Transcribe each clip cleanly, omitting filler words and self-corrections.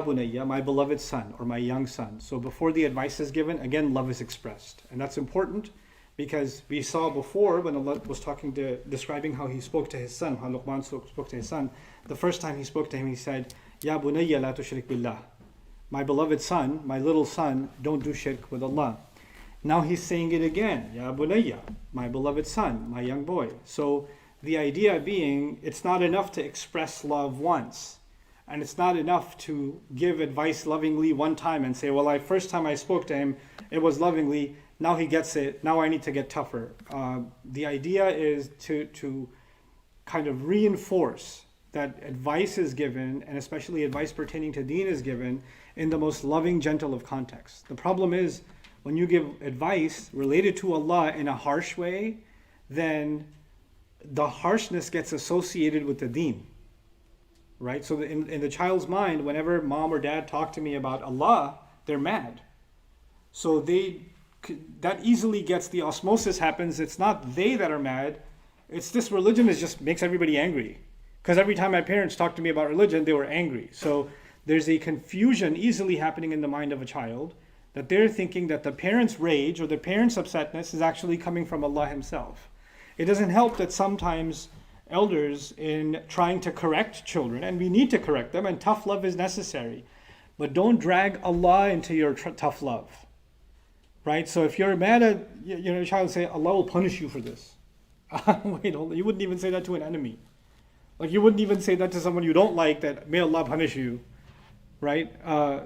bunayya, my beloved son or my young son. So before the advice is given, again, love is expressed. And that's important because we saw before when Allah was describing how he spoke to his son, how Luqman spoke to his son, the first time he spoke to him, he said, Ya bunayya la tushrik billah. My beloved son, my little son, don't do shirk with Allah. Now he's saying it again, Ya bunayya, my beloved son, my young boy. So the idea being, it's not enough to express love once. And it's not enough to give advice lovingly one time and say, well, first time I spoke to him, it was lovingly, now he gets it, now I need to get tougher. The idea is to kind of reinforce that advice is given, and especially advice pertaining to deen is given, in the most loving, gentle of contexts. The problem is, when you give advice related to Allah in a harsh way, then the harshness gets associated with the deen. Right? So in the child's mind, whenever mom or dad talk to me about Allah, they're mad. So that easily gets, the osmosis happens. It's not they that are mad. It's this religion just makes everybody angry. Because every time my parents talked to me about religion, they were angry. So there's a confusion easily happening in the mind of a child that they're thinking that the parents' rage or the parents' upsetness is actually coming from Allah Himself. It doesn't help that sometimes elders, in trying to correct children, and we need to correct them, and tough love is necessary, but don't drag Allah into your tough love, right? So if you're mad at your child, say, Allah will punish you for this. Wait, hold on. You wouldn't even say that to an enemy. Like, you wouldn't even say that to someone you don't like, that may Allah punish you, right?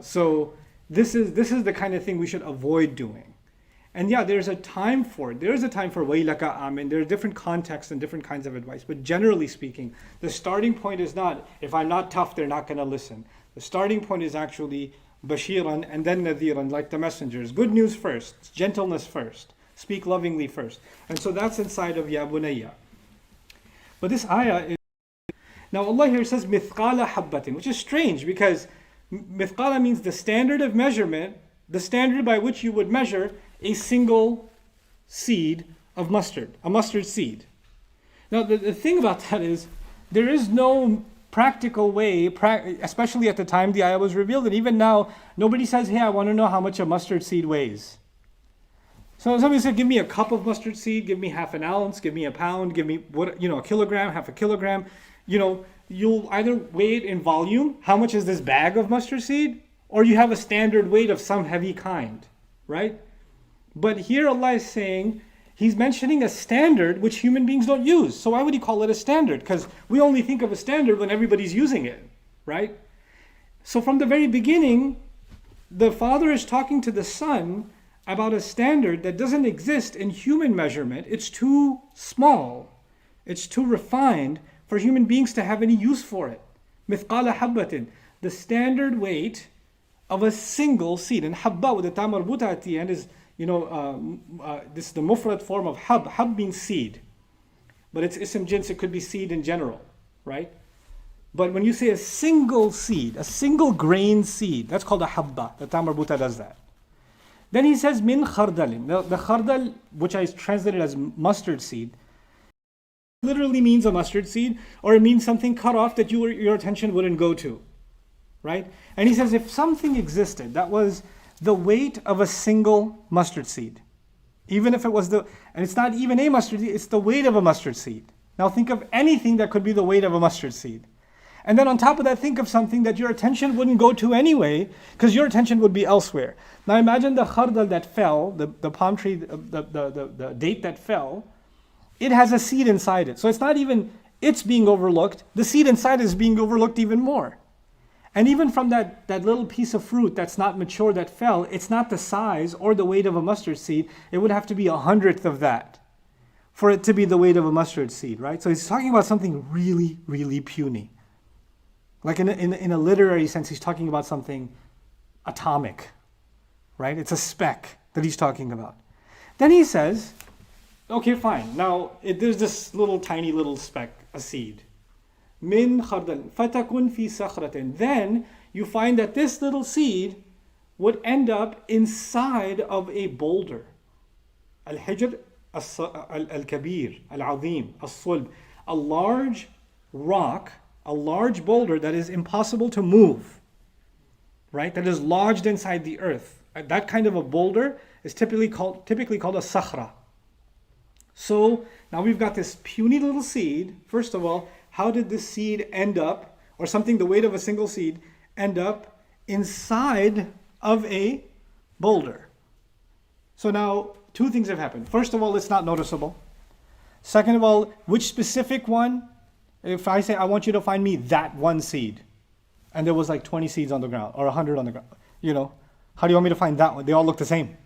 So this is the kind of thing we should avoid doing. And yeah, there's a time for it. There is a time for waylaka amin. There are different contexts and different kinds of advice. But generally speaking, the starting point is not, if I'm not tough, they're not going to listen. The starting point is actually bashiran and then nadhiran, like the messengers. Good news first, gentleness first, speak lovingly first. And so that's inside of Ya Bunayya. But this ayah is, now Allah here says mithqala habbatin, which is strange because mithqala means the standard of measurement, the standard by which you would measure a single seed of mustard, a mustard seed. Now the thing about that is, there is no practical way, especially at the time the ayah was revealed, and even now, nobody says, hey, I want to know how much a mustard seed weighs. So somebody said, give me a cup of mustard seed, give me half an ounce, give me a pound, give me a kilogram, half a kilogram. You'll either weigh it in volume, how much is this bag of mustard seed, or you have a standard weight of some heavy kind, right? But here Allah is saying, He's mentioning a standard which human beings don't use. So why would He call it a standard? Because we only think of a standard when everybody's using it, right? So from the very beginning, the father is talking to the son about a standard that doesn't exist in human measurement. It's too small. It's too refined for human beings to have any use for it. Mithqala habbatin, the standard weight of a single seed. And habba with the ta marbuta at the end is, this is the mufrad form of hab. Hab means seed. But it's ism jins, it could be seed in general, right? But when you say a single seed, a single grain seed, that's called a habba. The ta marbuta does that. Then he says min khardalin. The khardal, which I translated as mustard seed, literally means a mustard seed, or it means something cut off that your attention wouldn't go to, right? And he says if something existed that was the weight of a single mustard seed, even if it was and it's not even a mustard seed, it's the weight of a mustard seed. Now think of anything that could be the weight of a mustard seed. And then on top of that, think of something that your attention wouldn't go to anyway, because your attention would be elsewhere. Now imagine the khardal that fell, the palm tree, the date that fell, it has a seed inside it. So it's not even it's being overlooked, the seed inside is being overlooked even more. And even from that little piece of fruit that's not mature that fell, it's not the size or the weight of a mustard seed. It would have to be 100th of that for it to be the weight of a mustard seed, right? So he's talking about something really, really puny. Like in a literary sense, he's talking about something atomic, right? It's a speck that he's talking about. Then he says, okay, fine. Now, there's this tiny little speck, a seed. Min khardal fatakun fi sakhratin. Then you find that this little seed would end up inside of a boulder. Al-hijr al-kabir, al-azim, al-sulb. A large rock, a large boulder that is impossible to move. right? That is lodged inside the earth. That kind of a boulder is typically called a sakhra. So now we've got this puny little seed. First of all, how did this seed end up, or something the weight of a single seed, end up inside of a boulder? So now two things have happened. First of all, it's not noticeable. Second of all, which specific one? If I say, I want you to find me that one seed, and there was like 20 seeds on the ground, or 100 on the ground, how do you want me to find that one? They all look the same.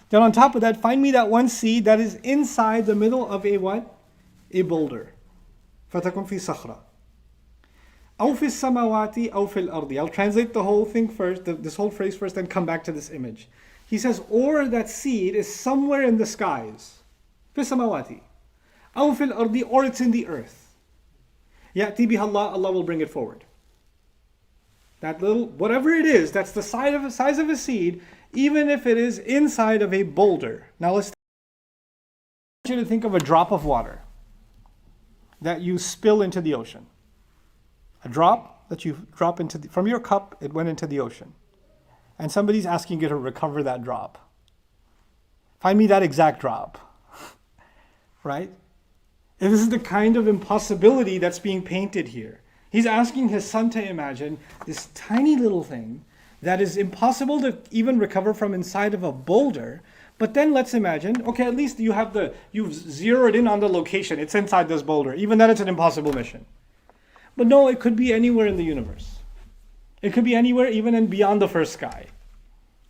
Then on top of that, find me that one seed that is inside the middle of a what? A boulder. فَتَكُنْ فِي صَخْرَةٍ أَوْ فِي السَّمَاوَاتِ أَوْ فِي الْأَرْضِ. I'll translate the whole thing first, this whole phrase first, then come back to this image. He says, or that seed is somewhere in the skies. فِي السَّمَاوَاتِ أَوْ فِي الْأَرْضِ, or it's in the earth. يَأْتِي بِهَا اللَّهُ, Allah will bring it forward. That little, whatever it is, that's the size of a seed, even if it is inside of a boulder. Now I want you to think of a drop of water that you spill into the ocean. A drop that you drop from your cup, it went into the ocean. And somebody's asking you to recover that drop. Find me that exact drop. Right? And this is the kind of impossibility that's being painted here. He's asking his son to imagine this tiny little thing that is impossible to even recover from inside of a boulder. But then let's imagine, okay, at least you've zeroed in on the location. It's inside this boulder. Even then it's an impossible mission. But no, it could be anywhere in the universe. It could be anywhere even in beyond the first sky.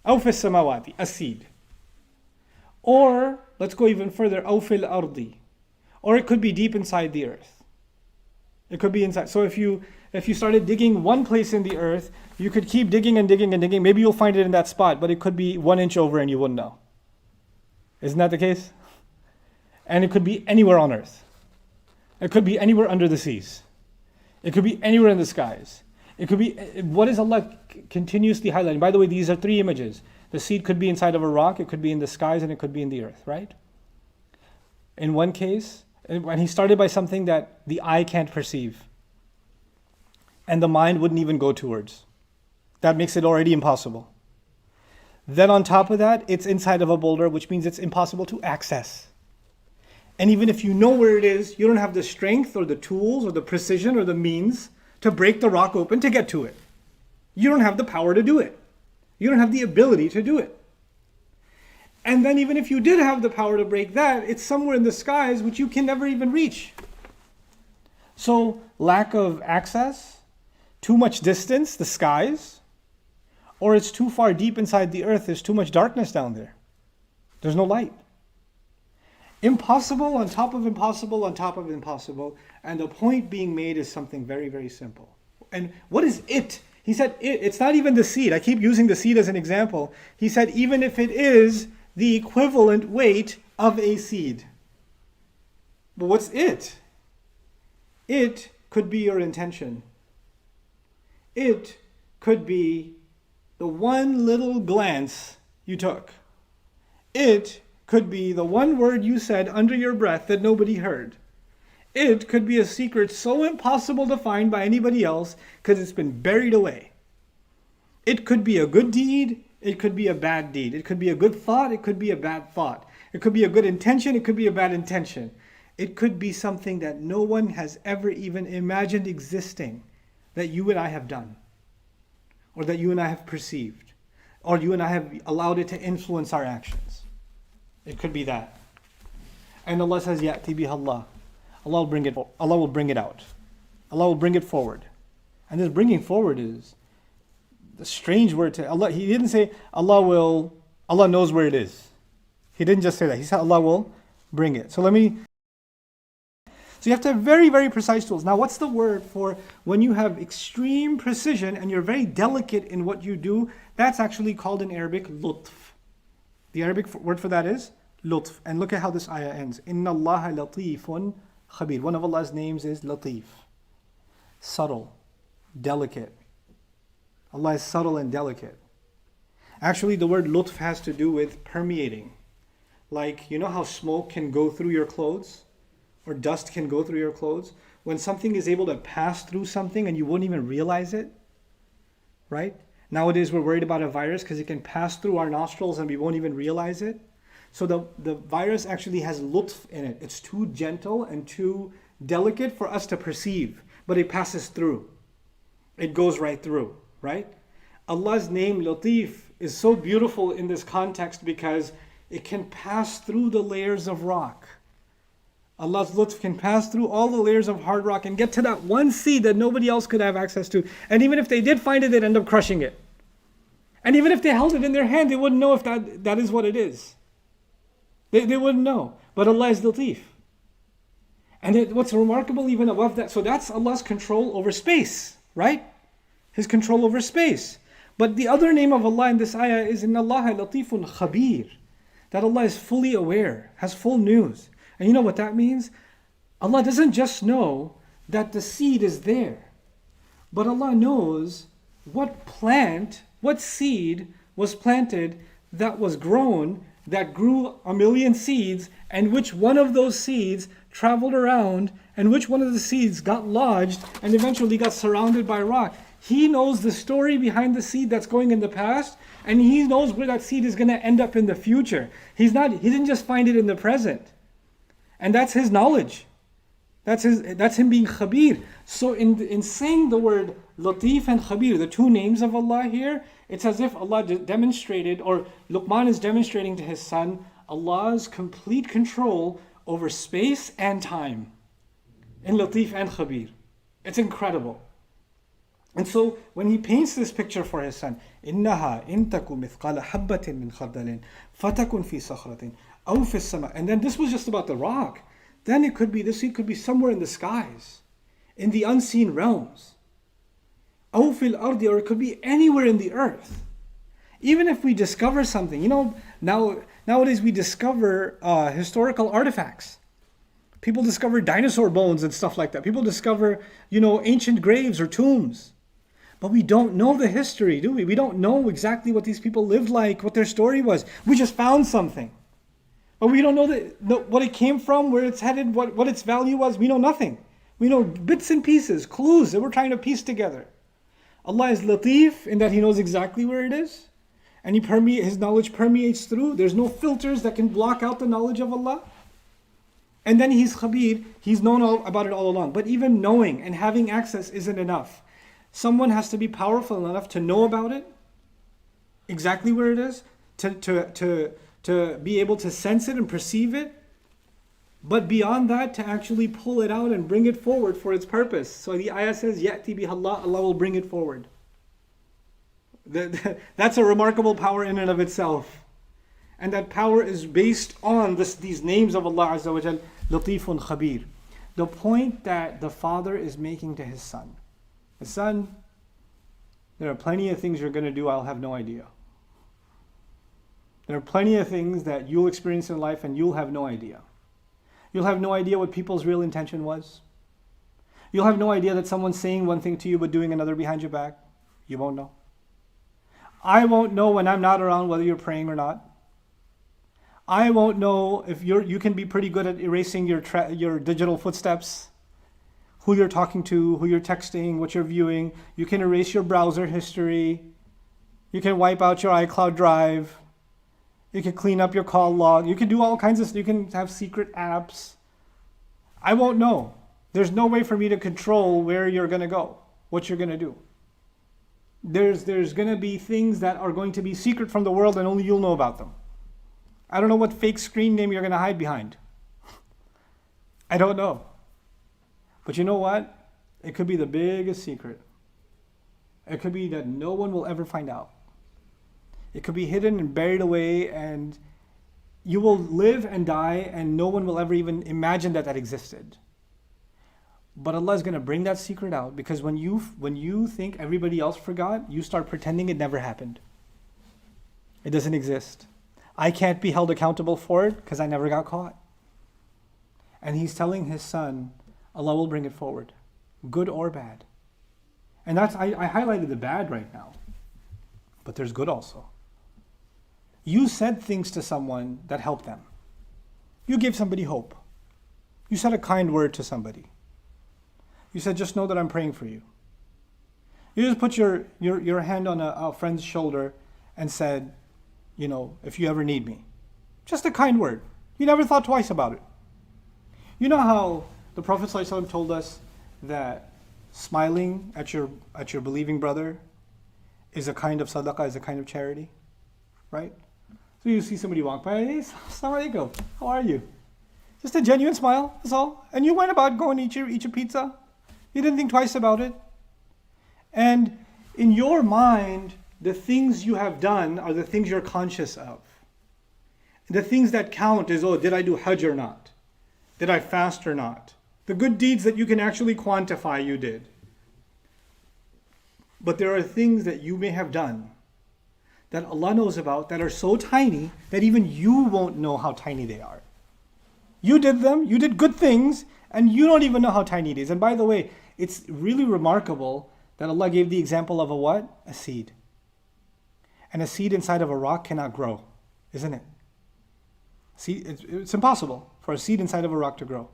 أَوْ فِي السَّمَاوَاتِ, a seed. Or, let's go even further, أَوْ فِي الْأَرْضِ. Or it could be deep inside the earth. It could be inside. So if you started digging one place in the earth, you could keep digging and digging and digging. Maybe you'll find it in that spot, but it could be 1 inch over and you wouldn't know. Isn't that the case? And it could be anywhere on earth. It could be anywhere under the seas. It could be anywhere in the skies. It could be, what is Allah continuously highlighting? By the way, these are 3 images. The seed could be inside of a rock, it could be in the skies, and it could be in the earth, right? In one case, when he started by something that the eye can't perceive, and the mind wouldn't even go towards. That makes it already impossible. Then on top of that, it's inside of a boulder, which means it's impossible to access. And even if you know where it is, you don't have the strength or the tools or the precision or the means to break the rock open to get to it. You don't have the power to do it. You don't have the ability to do it. And then even if you did have the power to break that, it's somewhere in the skies which you can never even reach. So lack of access, too much distance, the skies, or it's too far deep inside the earth, there's too much darkness down there. There's no light. Impossible on top of impossible on top of impossible. And the point being made is something very, very simple. And what is it? He said, it's not even the seed. I keep using the seed as an example. He said, even if it is the equivalent weight of a seed. But what's it? It could be your intention. It could be the one little glance you took. It could be the one word you said under your breath that nobody heard. It could be a secret so impossible to find by anybody else because it's been buried away. It could be a good deed. It could be a bad deed. It could be a good thought. It could be a bad thought. It could be a good intention. It could be a bad intention. It could be something that no one has ever even imagined existing that you and I have done, or that you and I have perceived, or you and I have allowed it to influence our actions. It could be that. And Allah says, يَأْتِي بِهَا اللَّهُ. Allah will bring it out. Allah will bring it forward. And this bringing forward is the strange word to Allah. He didn't say Allah knows where it is. He didn't just say that. He said Allah will bring it. So you have to have very, very precise tools. Now what's the word for when you have extreme precision and you're very delicate in what you do? That's actually called in Arabic lutf. The Arabic word for that is lutf. And look at how this ayah ends. Inna Allāha latīfun khabīr. One of Allah's names is latīf. Subtle, delicate. Allah is subtle and delicate. Actually, the word lutf has to do with permeating. Like, you know how smoke can go through your clothes? Or dust can go through your clothes? When something is able to pass through something and you won't even realize it, right? Nowadays we're worried about a virus because it can pass through our nostrils and we won't even realize it. So the virus actually has lutf in it. It's too gentle and too delicate for us to perceive, but it passes through. It goes right through, right? Allah's name Latif is so beautiful in this context because it can pass through the layers of rock. Allah's lutf can pass through all the layers of hard rock and get to that one seed that nobody else could have access to. And even if they did find it, they'd end up crushing it. And even if they held it in their hand, they wouldn't know if that is what it is. They wouldn't know. But Allah is Latif. And what's remarkable even above that, so that's Allah's control over space, right? His control over space. But the other name of Allah in this ayah is Inna Allāh latifun khabir. That Allah is fully aware, has full news. And you know what that means? Allah doesn't just know that the seed is there, but Allah knows what seed was planted that was grown, that grew 1,000,000 seeds, and which one of those seeds traveled around, and which one of the seeds got lodged and eventually got surrounded by rock. He knows the story behind the seed that's going in the past, and He knows where that seed is going to end up in the future. He didn't just find it in the present. And that's His knowledge. That's Him being Khabir. So in saying the word Latif and Khabir, the two names of Allah here, it's as if Allah demonstrated, or Luqman is demonstrating to his son, Allah's complete control over space and time. In Latif and Khabir. It's incredible. And so when he paints this picture for his son, إِنَّهَا إِن تَكُ مِثْقَالَ حَبَّةٍ مِّنْ خَرْدَلٍ فَتَكُنْ فِي صَخْرَةٍ أَوْ فِي السَّمَاءِ. And then this was just about the rock. Then this seed could be somewhere in the skies, in the unseen realms. أَوْ فِي الْأَرْضِ, or it could be anywhere in the earth. Even if we discover something, nowadays we discover historical artifacts. People discover dinosaur bones and stuff like that. People discover, ancient graves or tombs. But we don't know the history, do we? We don't know exactly what these people lived like, what their story was. We just found something. But we don't know what it came from, where it's headed, what its value was. We know nothing. We know bits and pieces, clues that we're trying to piece together. Allah is Latif in that He knows exactly where it is. And His knowledge permeates through. There's no filters that can block out the knowledge of Allah. And then He's Khabir. He's known about it all along. But even knowing and having access isn't enough. Someone has to be powerful enough to know about it, exactly where it is, to be able to sense it and perceive it. But beyond that, to actually pull it out and bring it forward for its purpose. So the ayah says, يَأْتِ بِهَا اللَّهُ, Allah will bring it forward. That's a remarkable power in and of itself. And that power is based on these names of Allah Azza wa Jal, Latifun Khabir. The point that the father is making to his son. His son, there are plenty of things you're going to do, I'll have no idea. There are plenty of things that you'll experience in life and you'll have no idea. You'll have no idea what people's real intention was. You'll have no idea that someone's saying one thing to you but doing another behind your back. You won't know. I won't know when I'm not around whether you're praying or not. I won't know if you can be pretty good at erasing your digital footsteps, who you're talking to, who you're texting, what you're viewing. You can erase your browser history. You can wipe out your iCloud drive. You can clean up your call log. You can do all kinds of stuff. You can have secret apps. I won't know. There's no way for me to control where you're going to go, what you're going to do. There's going to be things that are going to be secret from the world and only you'll know about them. I don't know what fake screen name you're going to hide behind. I don't know. But you know what? It could be the biggest secret. It could be that no one will ever find out. It could be hidden and buried away, and you will live and die and no one will ever even imagine that existed. But Allah is going to bring that secret out, because when you think everybody else forgot, you start pretending it never happened. It doesn't exist. I can't be held accountable for it because I never got caught. And He's telling His son, Allah will bring it forward, good or bad. And I highlighted the bad right now, but there's good also. You said things to someone that helped them. You gave somebody hope. You said a kind word to somebody. You said, just know that I'm praying for you. You just put your hand on a friend's shoulder and said, if you ever need me. Just a kind word. You never thought twice about it. You know how the Prophet ﷺ told us that smiling at your believing brother is a kind of sadaqah, is a kind of charity, right? So you see somebody walk by, hey, assalamu alaikum, how are you? Just a genuine smile, that's all. And you went about going to eat your pizza. You didn't think twice about it. And in your mind, the things you have done are the things you're conscious of. The things that count is, did I do Hajj or not? Did I fast or not? The good deeds that you can actually quantify, you did. But there are things that you may have done that Allah knows about that are so tiny that even you won't know how tiny they are. You did them, you did good things, and you don't even know how tiny it is. And by the way, it's really remarkable that Allah gave the example of a what? A seed. And a seed inside of a rock cannot grow, isn't it? See, it's impossible for a seed inside of a rock to grow.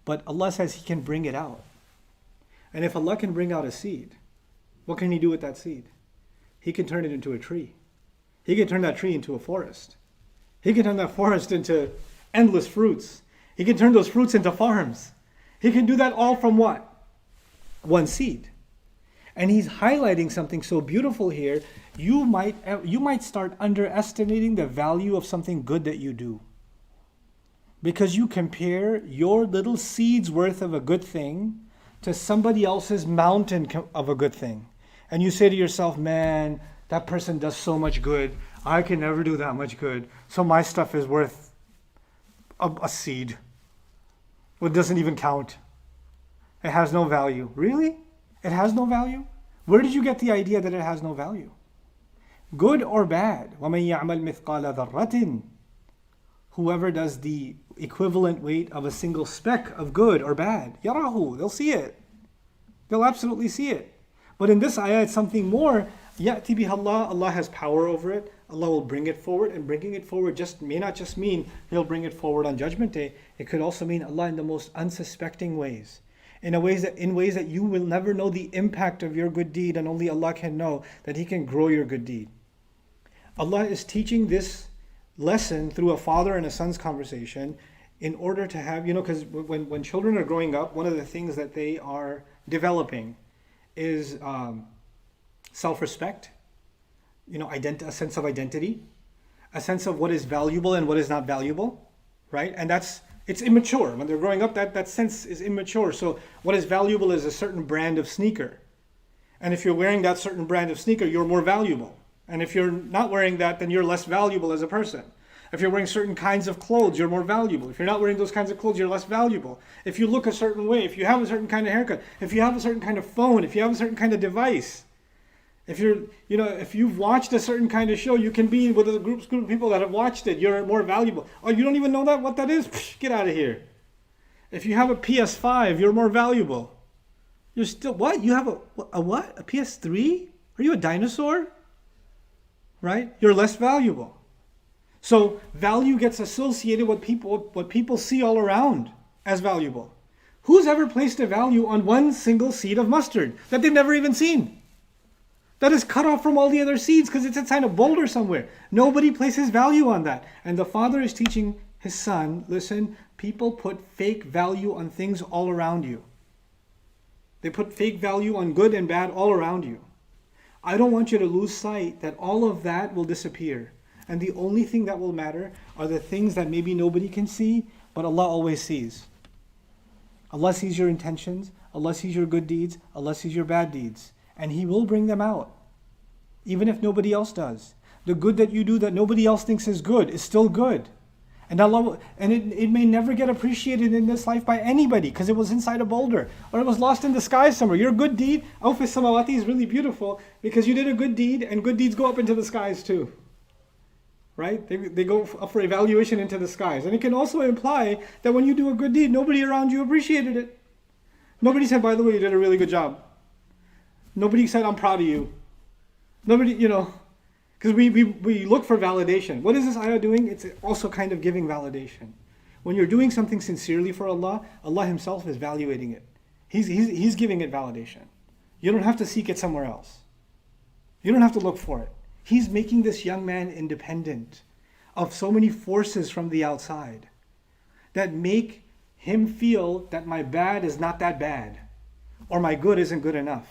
But Allah says He can bring it out. And if Allah can bring out a seed, what can He do with that seed? He can turn it into a tree. He can turn that tree into a forest. He can turn that forest into endless fruits. He can turn those fruits into farms. He can do that all from what? One seed. And He's highlighting something so beautiful here. You might start underestimating the value of something good that you do. Because you compare your little seed's worth of a good thing to somebody else's mountain of a good thing. And you say to yourself, man, that person does so much good. I can never do that much good. So my stuff is worth a seed. It doesn't even count. It has no value. Really? It has no value? Where did you get the idea that it has no value? Good or bad? وَمَنْ يَعْمَلْ مِثْقَالَ ذَرَّةٍ. Whoever does the equivalent weight of a single speck of good or bad, يَرَهُ, they'll see it. They'll absolutely see it. But in this ayah, it's something more. يَأْتِ بِهَا اللَّهُ, Allah has power over it. Allah will bring it forward, and bringing it forward may not just mean He'll bring it forward on Judgment Day. It could also mean Allah in the most unsuspecting ways. In ways that you will never know the impact of your good deed, and only Allah can know that He can grow your good deed. Allah is teaching this lesson through a father and a son's conversation in order to have, because when children are growing up, one of the things that they are developing is self-respect, a sense of identity, a sense of what is valuable and what is not valuable, right? And it's immature. When they're growing up, that sense is immature. So what is valuable is a certain brand of sneaker. And if you're wearing that certain brand of sneaker, you're more valuable. And if you're not wearing that, then you're less valuable as a person. If you're wearing certain kinds of clothes, you're more valuable. If you're not wearing those kinds of clothes, you're less valuable. If you look a certain way, if you have a certain kind of haircut, if you have a certain kind of phone, if you have a certain kind of device, if you've watched a certain kind of show, you can be with a group of people that have watched it, you're more valuable. Oh, you don't even know what that is? Psh, get out of here. If you have a PS5, you're more valuable. You're still, what? You have a what? A PS3? Are you a dinosaur? Right? You're less valuable. So value gets associated with what people see all around as valuable. Who's ever placed a value on one single seed of mustard that they've never even seen? That is cut off from all the other seeds because it's inside a boulder somewhere. Nobody places value on that. And the father is teaching his son, listen, people put fake value on things all around you. They put fake value on good and bad all around you. I don't want you to lose sight that all of that will disappear. And the only thing that will matter are the things that maybe nobody can see, but Allah always sees. Allah sees your intentions, Allah sees your good deeds, Allah sees your bad deeds. And He will bring them out, even if nobody else does. The good that you do that nobody else thinks is good is still good. And it may never get appreciated in this life by anybody because it was inside a boulder or it was lost in the sky somewhere. Your good deed, Awf Samawati, is really beautiful because you did a good deed, and good deeds go up into the skies too. Right? They go up for evaluation into the skies. And it can also imply that when you do a good deed, nobody around you appreciated it. Nobody said, by the way, you did a really good job. Nobody said, I'm proud of you. Nobody, because we look for validation. What is this ayah doing? It's also kind of giving validation. When you're doing something sincerely for Allah, Allah Himself is evaluating it. He's giving it validation. You don't have to seek it somewhere else. You don't have to look for it. He's making this young man independent of so many forces from the outside that make him feel that my bad is not that bad, or my good isn't good enough.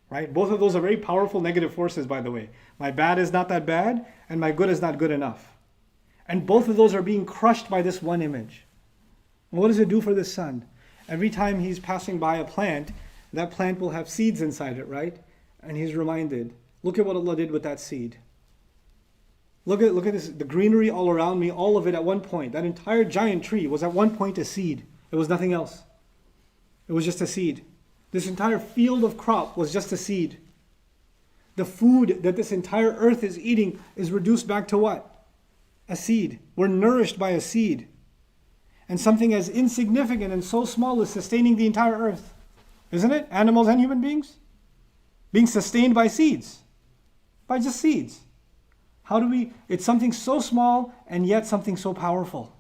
Right? Both of those are very powerful negative forces, by the way. My bad is not that bad, and my good is not good enough. And both of those are being crushed by this one image. And what does it do for this son? Every time he's passing by a plant, that plant will have seeds inside it, right? And he's reminded, look at what Allah did with that seed. Look at this, the greenery all around me, all of it at one point. That entire giant tree was at one point a seed. It was nothing else. It was just a seed. This entire field of crop was just a seed. The food that this entire earth is eating is reduced back to what? A seed. We're nourished by a seed. And something as insignificant and so small is sustaining the entire earth. Isn't it? Animals and human beings? Being sustained by seeds. By just seeds. It's something so small and yet something so powerful.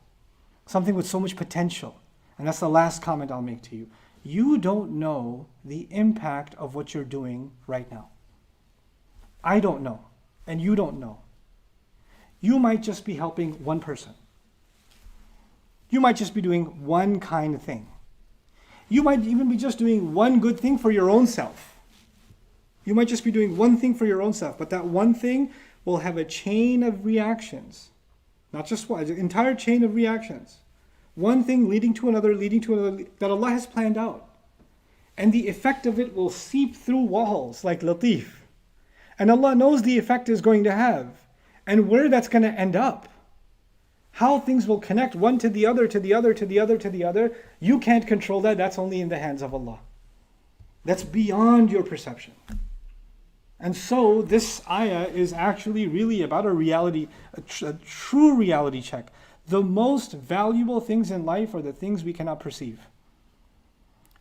Something with so much potential. And that's the last comment I'll make to you. You don't know the impact of what you're doing right now. I don't know. And you don't know. You might just be helping one person. You might just be doing one kind thing. You might even be just doing one good thing for your own self. You might just be doing one thing for your own self, but that one thing will have a chain of reactions. Not just one, an entire chain of reactions. One thing leading to another, that Allah has planned out. And the effect of it will seep through walls like Latif. And Allah knows the effect is going to have. And where that's going to end up. How things will connect one to the other, to the other, to the other, to the other. You can't control that. That's only in the hands of Allah. That's beyond your perception. And so this ayah is actually really about a reality, a true reality check. The most valuable things in life are the things we cannot perceive.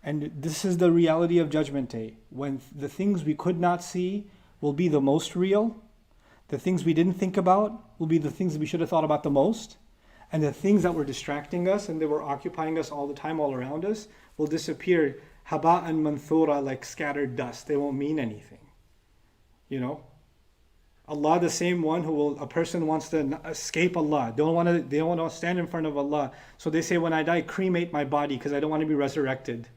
And this is the reality of Judgment Day, when the things we could not see will be the most real. The things we didn't think about will be the things that we should have thought about the most. And the things that were distracting us and that were occupying us all the time all around us will disappear haba'an manthura, like scattered dust. They won't mean anything. You know, Allah, the same one a person wants to escape Allah. They don't want to stand in front of Allah. So they say, when I die, cremate my body because I don't want to be resurrected.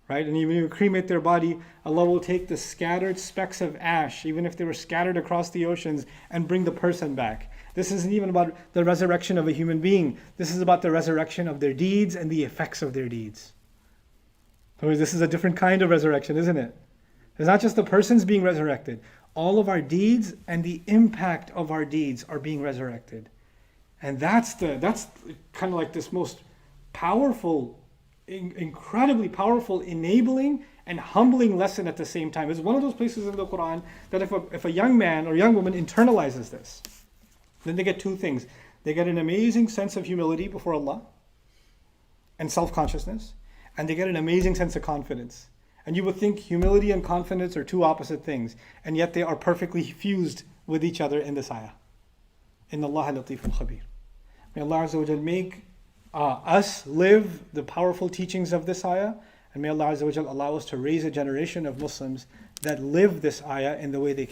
Right? And even if you cremate their body, Allah will take the scattered specks of ash, even if they were scattered across the oceans, and bring the person back. This isn't even about the resurrection of a human being. This is about the resurrection of their deeds and the effects of their deeds. So this is a different kind of resurrection, isn't it? It's not just the persons being resurrected. All of our deeds and the impact of our deeds are being resurrected. And that's kind of like this most powerful, incredibly powerful, enabling and humbling lesson at the same time. It's one of those places in the Quran that if a young man or young woman internalizes this, then they get two things. They get an amazing sense of humility before Allah and self-consciousness, and they get an amazing sense of confidence. And you would think humility and confidence are two opposite things, and yet they are perfectly fused with each other in this ayah. Inna Allah latifun khabir. May Allah Azza wa Jal make us live the powerful teachings of this ayah, and may Allah Azza wa Jal allow us to raise a generation of Muslims that live this ayah in the way they